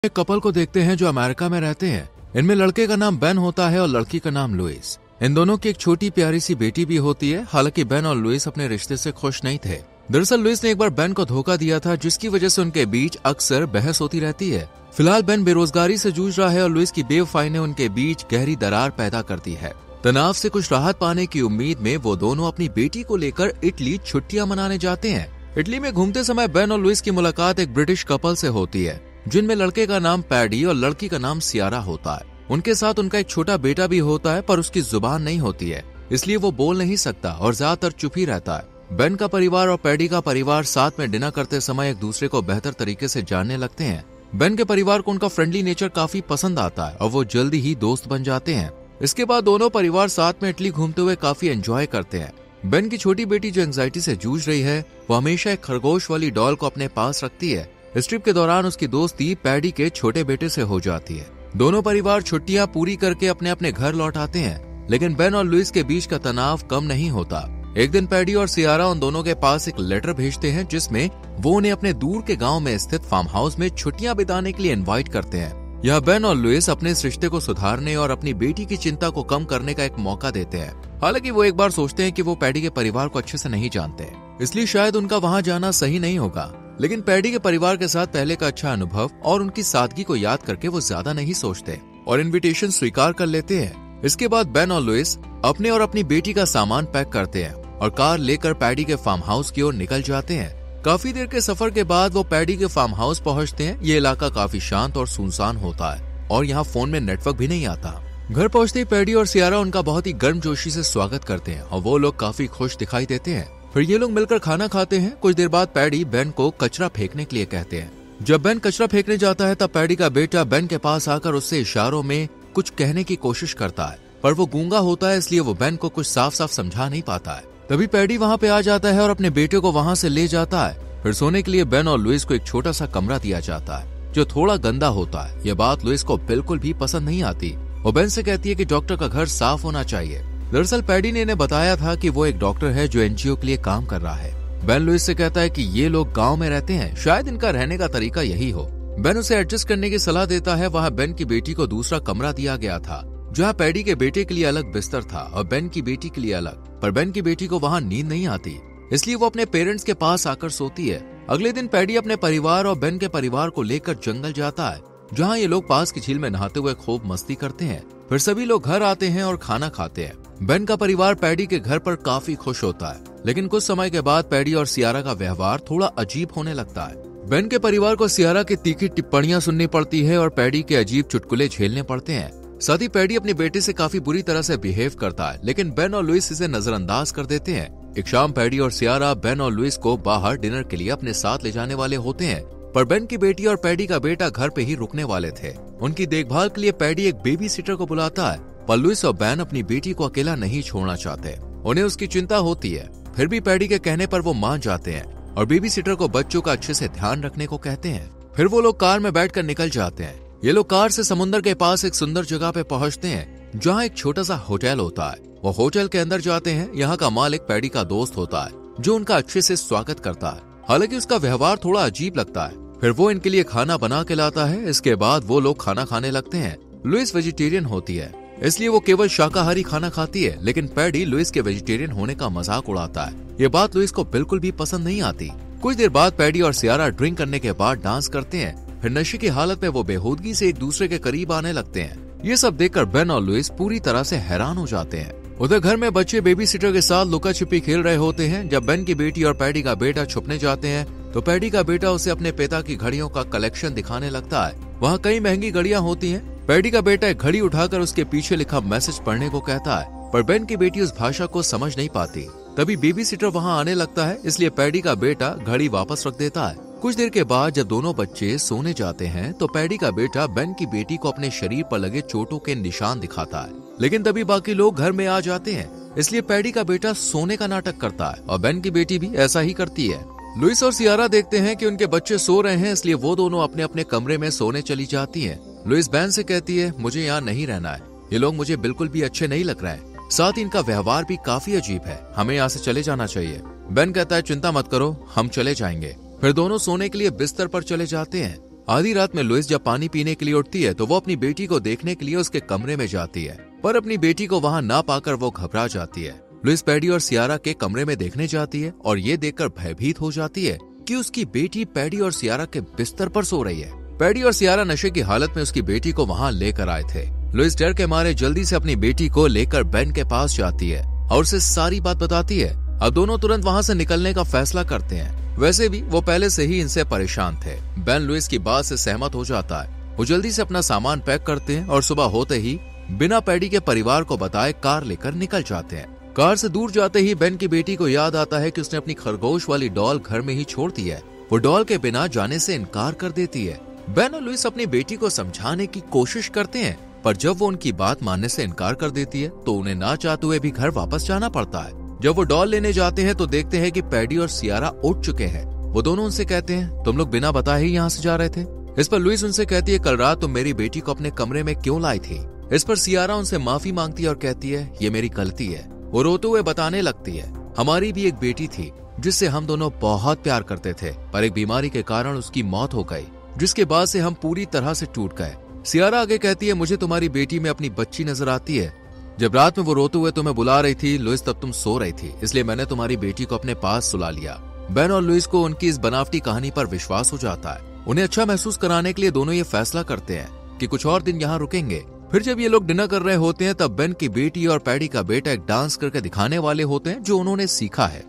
एक कपल को देखते हैं जो अमेरिका में रहते हैं। इनमें लड़के का नाम बेन होता है और लड़की का नाम लुइस। इन दोनों की एक छोटी प्यारी सी बेटी भी होती है। हालांकि बेन और लुइस अपने रिश्ते से खुश नहीं थे। दरअसल लुइस ने एक बार बेन को धोखा दिया था, जिसकी वजह से उनके बीच अक्सर बहस होती रहती है। फिलहाल बेन बेरोजगारी से जूझ रहा है और लुइस की बेवफाई ने उनके बीच गहरी दरार पैदा करती है। तनाव से कुछ राहत पाने की उम्मीद में वो दोनों अपनी बेटी को लेकर इटली छुट्टियां मनाने जाते हैं। इटली में घूमते समय बेन और लुइस की मुलाकात एक ब्रिटिश कपल से होती है, जिनमें लड़के का नाम पैडी और लड़की का नाम सियारा होता है। उनके साथ उनका एक छोटा बेटा भी होता है, पर उसकी जुबान नहीं होती है, इसलिए वो बोल नहीं सकता और ज्यादातर चुप ही रहता है। बेन का परिवार और पैडी का परिवार साथ में डिनर करते समय एक दूसरे को बेहतर तरीके से जानने लगते हैं। बेन के परिवार को उनका फ्रेंडली नेचर काफी पसंद आता है और वो जल्दी ही दोस्त बन जाते हैं। इसके बाद दोनों परिवार साथ में इटली घूमते हुए काफी एंजॉय करते हैं। बेन की छोटी बेटी जो एंजाइटी से जूझ रही है, वो हमेशा एक खरगोश वाली डॉल को अपने पास रखती है। इस ट्रिप के दौरान उसकी दोस्ती पैडी के छोटे बेटे से हो जाती है। दोनों परिवार छुट्टियां पूरी करके अपने अपने घर लौट आते हैं, लेकिन बेन और लुइस के बीच का तनाव कम नहीं होता। एक दिन पैडी और सियारा उन दोनों के पास एक लेटर भेजते हैं, जिसमें वो उन्हें अपने दूर के गांव में स्थित फार्म हाउस में छुट्टियां बिताने के लिए इनवाइट करते हैं। यह बेन और लुइस अपने इस रिश्ते को सुधारने और अपनी बेटी की चिंता को कम करने का एक मौका देते हैं। हालांकि वो एक बार सोचते हैं कि वो पैडी के परिवार को अच्छे से नहीं जानते, इसलिए शायद उनका वहां जाना सही नहीं होगा। लेकिन पैडी के परिवार के साथ पहले का अच्छा अनुभव और उनकी सादगी को याद करके वो ज्यादा नहीं सोचते और इनविटेशन स्वीकार कर लेते हैं। इसके बाद बेन और लुइस अपने और अपनी बेटी का सामान पैक करते हैं और कार लेकर पैडी के फार्म हाउस की ओर निकल जाते हैं। काफी देर के सफर के बाद वो पैडी के फार्म हाउस पहुंचते हैं। ये इलाका काफी शांत और सुनसान होता है और यहाँ फोन में नेटवर्क भी नहीं आता। घर पहुंचते ही पैडी और सियारा उनका बहुत ही गर्मजोशी से स्वागत करते हैं और वो लोग काफी खुश दिखाई देते हैं। फिर ये लोग मिलकर खाना खाते हैं। कुछ देर बाद पैडी बेन को कचरा फेंकने के लिए कहते हैं। जब बेन कचरा फेंकने जाता है, तब पैडी का बेटा बेन के पास आकर उससे इशारों में कुछ कहने की कोशिश करता है, पर वो गूंगा होता है, इसलिए वो बेन को कुछ साफ साफ समझा नहीं पाता है। तभी पैडी वहाँ पे आ जाता है और अपने बेटे को वहाँ से ले जाता है। फिर सोने के लिए बेन और लुइस को एक छोटा सा कमरा दिया जाता है, जो थोड़ा गंदा होता है। ये बात लुइस को बिल्कुल भी पसंद नहीं आती। वो बेन से कहती है कि डॉक्टर का घर साफ होना चाहिए। दरअसल पैडी ने इन्हें बताया था कि वो एक डॉक्टर है जो एनजीओ के लिए काम कर रहा है। बेन लुइस से कहता है कि ये लोग गांव में रहते हैं, शायद इनका रहने का तरीका यही हो। बेन उसे एडजस्ट करने की सलाह देता है। वहाँ बेन की बेटी को दूसरा कमरा दिया गया था, जहाँ पैडी के बेटे के लिए अलग बिस्तर था और बेन की बेटी के लिए अलग। पर बेन की बेटी को वहाँ नींद नहीं आती, इसलिए वो अपने पेरेंट्स के पास आकर सोती है। अगले दिन पैडी अपने परिवार और बेन के परिवार को लेकर जंगल जाता है, जहाँ ये लोग पास की झील में नहाते हुए खूब मस्ती करते हैं। फिर सभी लोग घर आते हैं और खाना खाते हैं। बेन का परिवार पैडी के घर पर काफी खुश होता है, लेकिन कुछ समय के बाद पैडी और सियारा का व्यवहार थोड़ा अजीब होने लगता है। बेन के परिवार को सियारा की तीखी टिप्पणियां सुननी पड़ती है और पैडी के अजीब चुटकुले झेलने पड़ते हैं। साथ ही पैडी अपने बेटे से काफी बुरी तरह से बिहेव करता है, लेकिन बेन और लुइस इसे नजरअंदाज कर देते हैं। एक शाम पैडी और सियारा बेन और लुइस को बाहर डिनर के लिए अपने साथ ले जाने वाले होते हैं, पर बेन की बेटी और पैडी का बेटा घर पे ही रुकने वाले थे। उनकी देखभाल के लिए पैडी एक बेबी सिटर को बुलाता है, पर लुइस और बेन अपनी बेटी को अकेला नहीं छोड़ना चाहते। उन्हें उसकी चिंता होती है। फिर भी पैडी के कहने पर वो मान जाते हैं और बेबी सिटर को बच्चों का अच्छे से ध्यान रखने को कहते हैं। फिर वो लोग कार में बैठकर निकल जाते हैं। ये लोग कार से समुद्र के पास एक सुंदर जगह पे पहुंचते हैं, जहाँ एक छोटा सा होटल होता है। वो होटल के अंदर जाते हैं। यहाँ का मालिक पैडी का दोस्त होता है, जो उनका अच्छे से स्वागत करता है। हालांकि उसका व्यवहार थोड़ा अजीब लगता है। फिर वो इनके लिए खाना बना के लाता है। इसके बाद वो लोग खाना खाने लगते हैं। लुइस वेजिटेरियन होती है, इसलिए वो केवल शाकाहारी खाना खाती है, लेकिन पैडी लुइस के वेजिटेरियन होने का मजाक उड़ाता है। ये बात लुइस को बिल्कुल भी पसंद नहीं आती। कुछ देर बाद पैडी और सियारा ड्रिंक करने के बाद डांस करते हैं। फिर नशे की हालत में वो बेहूदगी से एक दूसरे के करीब आने लगते हैं। ये सब देखकर बेन और लुइस पूरी तरह से हैरान हो जाते हैं। उधर घर में बच्चे बेबी सिटर के साथ लुका छिपी खेल रहे होते हैं। जब बेन की बेटी और पैडी का बेटा छुपने जाते हैं, तो पैडी का बेटा उसे अपने पिता की घड़ियों का कलेक्शन दिखाने लगता है। वहाँ कई महंगी घड़ियां होती हैं। पैडी का बेटा एक घड़ी उठाकर उसके पीछे लिखा मैसेज पढ़ने को कहता है, पर बेन की बेटी उस भाषा को समझ नहीं पाती। तभी बेबी सिटर वहाँ आने लगता है, इसलिए पैडी का बेटा घड़ी वापस रख देता है। कुछ देर के बाद जब दोनों बच्चे सोने जाते हैं, तो पैडी का बेटा बेन की बेटी को अपने शरीर पर लगे चोटों के निशान दिखाता है। लेकिन तभी बाकी लोग घर में आ जाते हैं, इसलिए पैडी का बेटा सोने का नाटक करता है और बेन की बेटी भी ऐसा ही करती है। लुइस और सियारा देखते हैं कि उनके बच्चे सो रहे हैं, इसलिए वो दोनों अपने अपने कमरे में सोने चली जाती हैं। लुइस बेन से कहती है, मुझे यहाँ नहीं रहना है, ये लोग मुझे बिल्कुल भी अच्छे नहीं लग रहे हैं। साथ ही इनका व्यवहार भी काफी अजीब है, हमें यहाँ से चले जाना चाहिए। बेन कहता है, चिंता मत करो, हम चले जाएंगे। फिर दोनों सोने के लिए बिस्तर पर चले जाते हैं। आधी रात में लुइस जब पानी पीने के लिए उठती है तो वो अपनी बेटी को देखने के लिए उसके कमरे में जाती है, पर अपनी बेटी को वहां ना पाकर वो घबरा जाती है। लुइस पैडी और सियारा के कमरे में देखने जाती है और ये देखकर भयभीत हो जाती है कि उसकी बेटी पैडी और सियारा के बिस्तर पर सो रही है। पैडी और सियारा नशे की हालत में उसकी बेटी को वहां लेकर आए थे। लुइस डर के मारे जल्दी से अपनी बेटी को लेकर बेन के पास जाती है और उसे सारी बात बताती है। अब दोनों तुरंत वहां से निकलने का फैसला करते हैं। वैसे भी वो पहले से ही इनसे परेशान थे। बेन लुइस की बात से सहमत हो जाता है। वो जल्दी से अपना सामान पैक करते हैं और सुबह होते ही बिना पैडी के परिवार को बताए कार लेकर निकल जाते हैं। कार से दूर जाते ही बेन की बेटी को याद आता है कि उसने अपनी खरगोश वाली डॉल घर में ही छोड़ दी है। वो डॉल के बिना जाने से इनकार कर देती है। बेन और लुइस अपनी बेटी को समझाने की कोशिश करते हैं, पर जब वो उनकी बात मानने से इनकार कर देती है तो उन्हें ना चाहते हुए भी घर वापस जाना पड़ता है। जब वो डॉल लेने जाते हैं तो देखते हैं कि पैडी और सियारा उठ चुके हैं। वो दोनों उनसे कहते हैं, तुम लोग बिना बताए ही यहाँ से जा रहे थे। इस पर लुइस उनसे कहती है, कल रात तुम मेरी बेटी को अपने कमरे में क्यों लाई थी। इस पर सियारा उनसे माफी मांगती है और कहती है, ये मेरी गलती है। वो रोते हुए बताने लगती है, हमारी भी एक बेटी थी जिससे हम दोनों बहुत प्यार करते थे, पर एक बीमारी के कारण उसकी मौत हो गई, जिसके बाद से हम पूरी तरह से टूट गए। सियारा आगे कहती है, मुझे तुम्हारी बेटी में अपनी बच्ची नजर आती है। जब रात में वो रोते हुए तुम्हें बुला रही थी लुइस, तब तुम सो रही थी, इसलिए मैंने तुम्हारी बेटी को अपने पास सुला लिया। बेन और लुइस को उनकी इस बनावटी कहानी पर विश्वास हो जाता है। उन्हें अच्छा महसूस कराने के लिए दोनों ये फैसला करते हैं कि कुछ और दिन यहाँ रुकेंगे। फिर जब ये लोग डिनर कर रहे होते हैं तब बेन की बेटी और पैडी का बेटा एक डांस करके दिखाने वाले होते हैं जो उन्होंने सीखा है।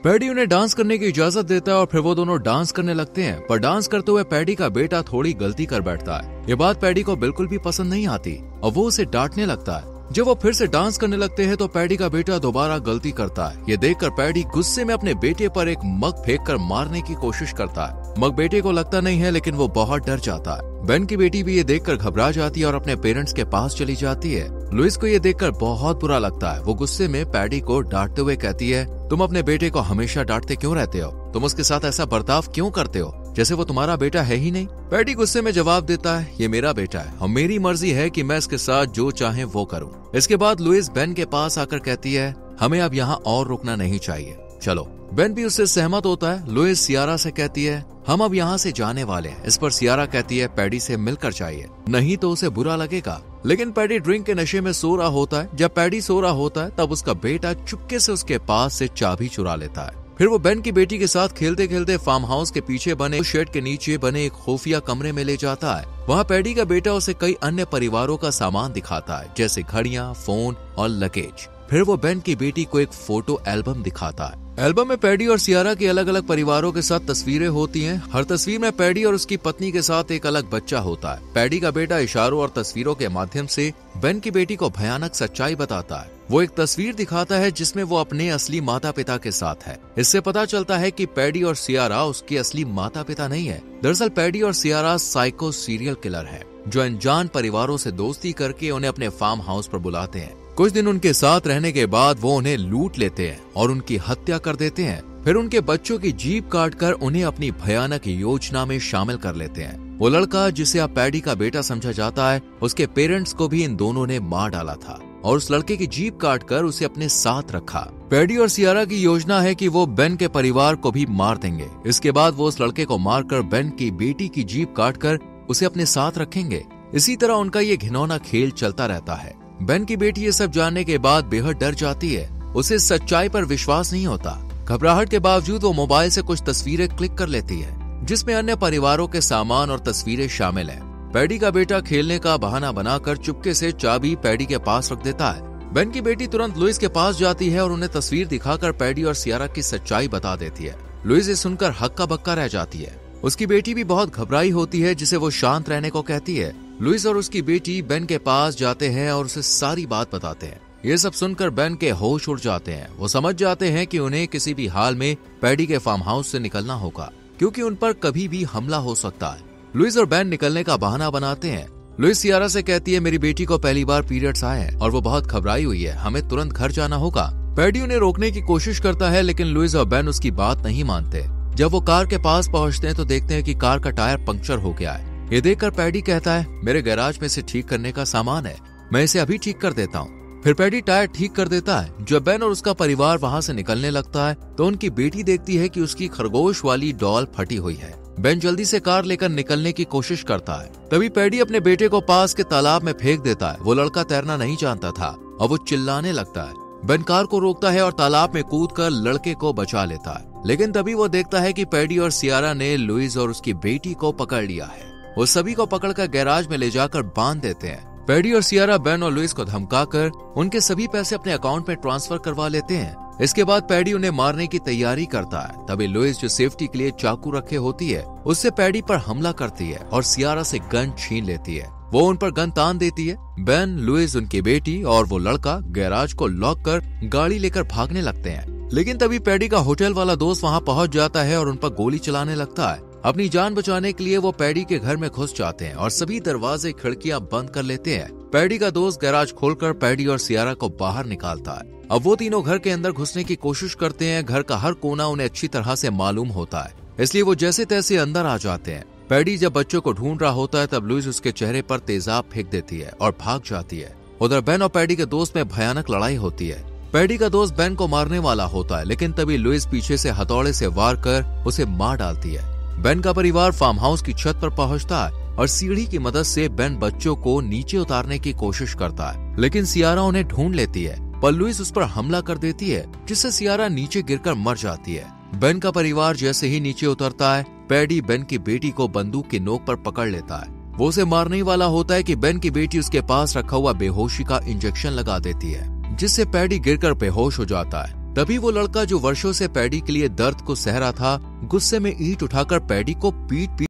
पैडी उन्हें डांस करने की इजाजत देता है और फिर वो दोनों डांस करने लगते हैं, पर डांस करते हुए पैडी का बेटा थोड़ी गलती कर बैठता है। ये बात पैडी को बिल्कुल भी पसंद नहीं आती और वो उसे डांटने लगता है। जब वो फिर से डांस करने लगते हैं तो पैडी का बेटा दोबारा गलती करता है। ये देखकर पैडी गुस्से में अपने बेटे पर एक मग फेंककर मारने की कोशिश करता है। मग बेटे को लगता नहीं है, लेकिन वो बहुत डर जाता है। बेन की बेटी भी ये देखकर घबरा जाती है और अपने पेरेंट्स के पास चली जाती है। लुइस को ये देखकर बहुत बुरा लगता है। वो गुस्से में पैडी को डांटते हुए कहती है, तुम अपने बेटे को हमेशा डांटते क्यों रहते हो? तुम उसके साथ ऐसा बर्ताव क्यों करते हो जैसे वो तुम्हारा बेटा है ही नहीं? पैडी गुस्से में जवाब देता है, ये मेरा बेटा है और मेरी मर्जी है कि मैं इसके साथ जो चाहे वो करूं। इसके बाद लुइस बेन के पास आकर कहती है, हमें अब यहाँ और रुकना नहीं चाहिए, चलो। बेन भी उससे सहमत होता है। लुइस सियारा से कहती है, हम अब यहाँ से जाने वाले हैं। इस पर सियारा कहती है, पैडी से मिलकर चाहिए, नहीं तो उसे बुरा लगेगा। लेकिन पैडी ड्रिंक के नशे में सो रहा होता है। जब पैडी सो रहा होता है तब उसका बेटा चुपके से उसके पास से चाबी चुरा लेता है। फिर वो बेन की बेटी के साथ खेलते खेलते फार्म हाउस के पीछे बने शेड के नीचे बने एक खुफिया कमरे में ले जाता है। वहाँ पैडी का बेटा उसे कई अन्य परिवारों का सामान दिखाता है, जैसे घड़ियां, फोन और लगेज। फिर वो बेन की बेटी को एक फोटो एल्बम दिखाता है। एल्बम में पैडी और सियारा की अलग अलग परिवारों के साथ तस्वीरें होती हैं। हर तस्वीर में पैडी और उसकी पत्नी के साथ एक अलग बच्चा होता है। पैडी का बेटा इशारों और तस्वीरों के माध्यम से बेन की बेटी को भयानक सच्चाई बताता है। वो एक तस्वीर दिखाता है जिसमें वो अपने असली माता पिता के साथ है। इससे पता चलता है कि पैडी और सियारा उसके असली माता पिता नहीं है। दरअसल पैडी और सियारा साइको सीरियल किलर है, जो अनजान परिवारों से दोस्ती करके उन्हें अपने फार्म हाउस पर बुलाते हैं। कुछ दिन उनके साथ रहने के बाद वो उन्हें लूट लेते हैं और उनकी हत्या कर देते हैं। फिर उनके बच्चों की जीभ काटकर उन्हें अपनी भयानक योजना में शामिल कर लेते हैं। वो लड़का जिसे अब पैडी का बेटा समझा जाता है, उसके पेरेंट्स को भी इन दोनों ने मार डाला था और उस लड़के की जीभ काटकर उसे अपने साथ रखा। पैडी और सियारा की योजना है कि वो बेन के परिवार को भी मार देंगे। इसके बाद वो उस लड़के को मारकर बेन की बेटी की जीभ काटकर उसे अपने साथ रखेंगे। इसी तरह उनका ये घिनौना खेल चलता रहता है। बेन की बेटी ये सब जानने के बाद बेहद डर जाती है। उसे सच्चाई पर विश्वास नहीं होता। घबराहट के बावजूद वो मोबाइल से कुछ तस्वीरें क्लिक कर लेती है, जिसमें अन्य परिवारों के सामान और तस्वीरें शामिल हैं। पैडी का बेटा खेलने का बहाना बनाकर चुपके से चाबी पैडी के पास रख देता है। बेन की बेटी तुरंत लुइस के पास जाती है और उन्हें तस्वीर दिखाकर पैडी और सियारा की सच्चाई बता देती है। लुइस ये सुनकर हक्का बक्का रह जाती है। उसकी बेटी भी बहुत घबराई होती है, जिसे वो शांत रहने को कहती है। लुइस और उसकी बेटी बेन के पास जाते हैं और उसे सारी बात बताते हैं। ये सब सुनकर बेन के होश उड़ जाते हैं। वो समझ जाते हैं कि उन्हें किसी भी हाल में पैडी के फार्म हाउस से निकलना होगा, क्योंकि उन पर कभी भी हमला हो सकता है। लुइस और बेन निकलने का बहाना बनाते हैं। लुइस सियारा से कहती है, मेरी बेटी को पहली बार पीरियड्स आए हैं और वो बहुत घबराई हुई है, हमें तुरंत घर जाना होगा। पैडी उन्हें रोकने की कोशिश करता है, लेकिन लुइस और बेन उसकी बात नहीं मानते। जब वो कार के पास पहुंचते हैं तो देखते हैं कि कार का टायर पंक्चर हो गया है। ये देखकर पैडी कहता है, मेरे गैराज में इसे ठीक करने का सामान है, मैं इसे अभी ठीक कर देता हूँ। फिर पैडी टायर ठीक कर देता है। जब बेन और उसका परिवार वहां से निकलने लगता है तो उनकी बेटी देखती है कि उसकी खरगोश वाली डॉल फटी हुई है। बेन जल्दी से कार लेकर निकलने की कोशिश करता है। तभी पैडी अपने बेटे को पास के तालाब में फेंक देता है। वो लड़का तैरना नहीं जानता था और वो चिल्लाने लगता है। बेन कार को रोकता है और तालाब में कूदकर लड़के को बचा लेता है। लेकिन तभी वो देखता है कि पैडी और सियारा ने लुइस और उसकी बेटी को पकड़ लिया है। वो सभी को पकड़कर गैराज में ले जाकर बांध देते हैं। पैडी और सियारा बेन और लुइस को धमकाकर उनके सभी पैसे अपने अकाउंट में ट्रांसफर करवा लेते हैं। इसके बाद पैडी उन्हें मारने की तैयारी करता है। तभी लुइस जो सेफ्टी के लिए चाकू रखे होती है उससे पैडी पर हमला करती है और सियारा से गन छीन लेती है। वो उन पर गन तान देती है। बेन, लुइस, उनकी बेटी और वो लड़का गैराज को लॉक कर गाड़ी लेकर भागने लगते हैं। लेकिन तभी पैडी का होटल वाला दोस्त वहाँ पहुँच जाता है और उन पर गोली चलाने लगता है। अपनी जान बचाने के लिए वो पैडी के घर में घुस जाते हैं और सभी दरवाजे खिड़कियां बंद कर लेते हैं। पैडी का दोस्त गैराज खोलकर पैडी और सियारा को बाहर निकालता है। अब वो तीनों घर के अंदर घुसने की कोशिश करते हैं। घर का हर कोना उन्हें अच्छी तरह से मालूम होता है, इसलिए वो जैसे तैसे अंदर आ जाते हैं। पैडी जब बच्चों को ढूंढ रहा होता है तब लुइस उसके चेहरे पर तेजाब फेंक देती है और भाग जाती है। उधर बेन और पैडी के दोस्त में भयानक लड़ाई होती है। पैडी का दोस्त बेन को मारने वाला होता है, लेकिन तभी लुइस पीछे से हथौड़े से वार कर उसे मार डालती है। बेन का परिवार फार्म हाउस की छत पर पहुंचता है और सीढ़ी की मदद से बेन बच्चों को नीचे उतारने की कोशिश करता है, लेकिन सियारा उन्हें ढूंढ लेती है। पर लुइस उस पर हमला कर देती है, जिससे सियारा नीचे गिरकर मर जाती है। बेन का परिवार जैसे ही नीचे उतरता है, पैडी बेन की बेटी को बंदूक की नोक पर पकड़ लेता है। वो उसे मारने ही वाला होता है कि बेन की बेटी उसके पास रखा हुआ बेहोशी का इंजेक्शन लगा देती है, जिससे पैडी गिरकर बेहोश हो जाता है। तभी वो लड़का जो वर्षों से पैडी के लिए दर्द को सह रहा था, गुस्से में ईंट उठाकर पैडी को पीट